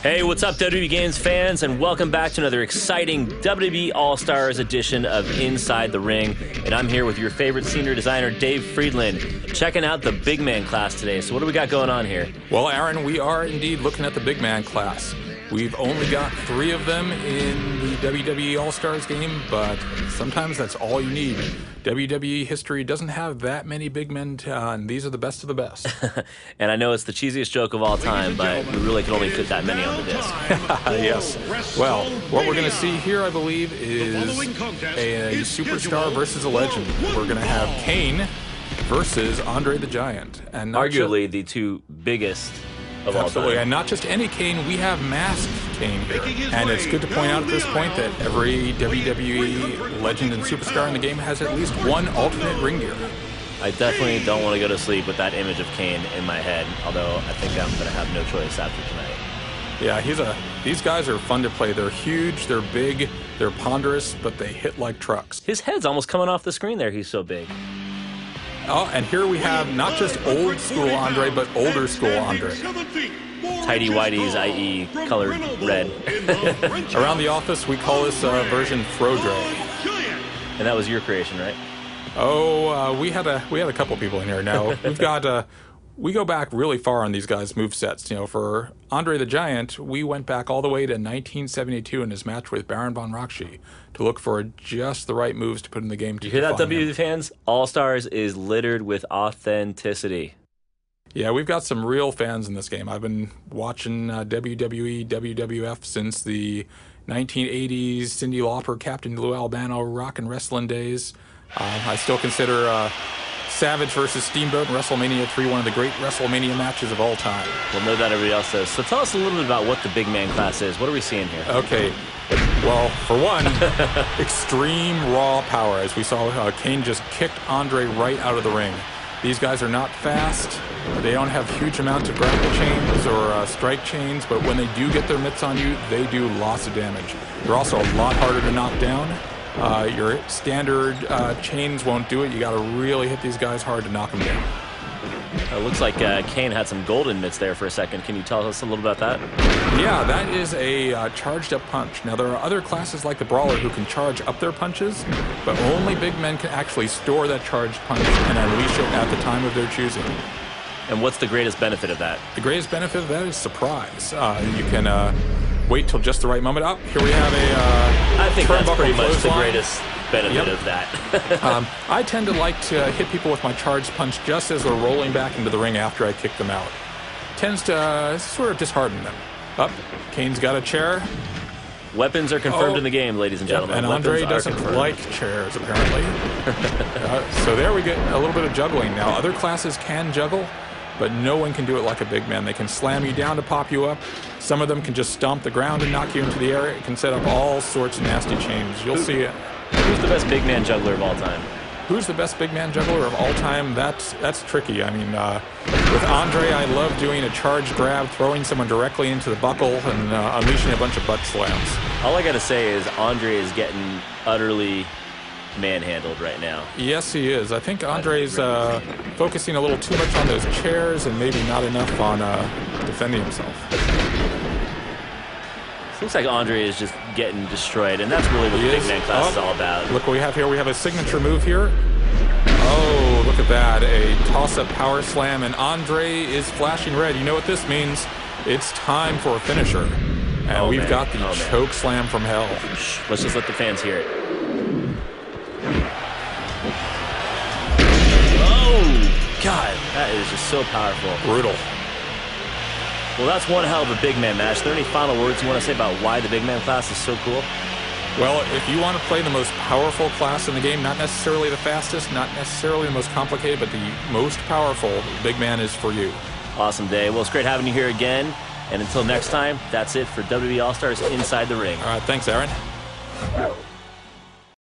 Hey, what's up, WWE Games fans, and welcome back to another exciting WWE All-Stars edition of Inside the Ring. And I'm here with your favorite senior designer, Dave Friedland, checking out the big man class today. So what do we got going on here? Well, Aaron, we are indeed looking at the big man class. We've only got 3 of them in the WWE All-Stars game, but sometimes that's all you need. WWE history doesn't have that many big men, and these are the best of the best. And I know it's the cheesiest joke of all time, but we really can only fit that many on the disc. Yes. Well, what we're going to see here, I believe, is a superstar versus a legend. We're going to have Kane versus Andre the Giant. And arguably the two biggest of all Absolutely, time. And not just any Kane, we have masked Kane here. And it's good to point out at this point that every WWE legend and superstar in the game has at least one alternate ring gear. I definitely don't want to go to sleep with that image of Kane in my head, although I think I'm going to have no choice after tonight. Yeah, these guys are fun to play. They're huge, they're big, they're ponderous, but they hit like trucks. His head's almost coming off the screen there, he's so big. Oh, and here we have not just old school Andre, but older school Andre. Tighty whities, i.e. colored red. Around the office, we call this version Frodre. And that was your creation, right? Oh, we had a couple people in here. Now we've got we go back really far on these guys' movesets. You know, for Andre the Giant, we went back all the way to 1972 in his match with Baron von Raschke to look for just the right moves to put in the game. You hear that, WWE fans? All-Stars is littered with authenticity. Yeah, we've got some real fans in this game. I've been watching WWE, WWF since the 1980s, Cyndi Lauper, Captain Lou Albano, rock and wrestling days. I still consider Savage versus Steamboat in WrestleMania 3 one of the great WrestleMania matches of all time. Well, no doubt everybody else does. So tell us a little bit about what the big man class is. What are we seeing here? Okay. Well, for one, extreme raw power. As we saw, Kane just kicked Andre right out of the ring. These guys are not fast. They don't have huge amounts of grapple chains or strike chains, but when they do get their mitts on you, they do lots of damage. They're also a lot harder to knock down. Your standard chains won't do it. You got to really hit these guys hard to knock them down. It looks like Kane had some golden mitts there for a second. Can you tell us a little about that? Yeah, that is a charged up punch. Now, there are other classes like the Brawler who can charge up their punches, but only big men can actually store that charged punch and unleash it at the time of their choosing. And what's the greatest benefit of that? The greatest benefit of that is surprise. You can wait till just the right moment. Oh, here we have a I think that's pretty much the clothesline. Greatest benefit of that. I tend to like to hit people with my charged punch just as they're rolling back into the ring after I kick them out. Tends to sort of dishearten them. Up, Kane's got a chair. Weapons are confirmed in the game, ladies and gentlemen. And Andre doesn't like chairs, apparently. So there we get a little bit of juggling. Now, other classes can juggle, but no one can do it like a big man. They can slam you down to pop you up. Some of them can just stomp the ground and knock you into the air. It can set up all sorts of nasty chains. You'll see it. Who's the best big man juggler of all time? Who's the best big man juggler of all time? That's tricky. I mean, with Andre, I love doing a charge grab, throwing someone directly into the buckle, and unleashing a bunch of butt slams. All I got to say is Andre is getting utterly manhandled right now. Yes, he is. I think Andre's focusing a little too much on those chairs and maybe not enough on defending himself. Looks like Andre is just getting destroyed, and that's really what the big man class is all about. Look what we have here. We have a signature move here. Oh, look at that. A toss-up power slam, and Andre is flashing red. You know what this means? It's time for a finisher. And we've got the choke slam from hell. Let's just let the fans hear it. Oh, God. That is just so powerful. Brutal. Well, that's one hell of a big man match. Are there any final words you want to say about why the big man class is so cool? Well, if you want to play the most powerful class in the game, not necessarily the fastest, not necessarily the most complicated, but the most powerful, the big man is for you. Awesome day. Well, it's great having you here again. And until next time, that's it for WWE All-Stars Inside the Ring. All right, thanks, Aaron.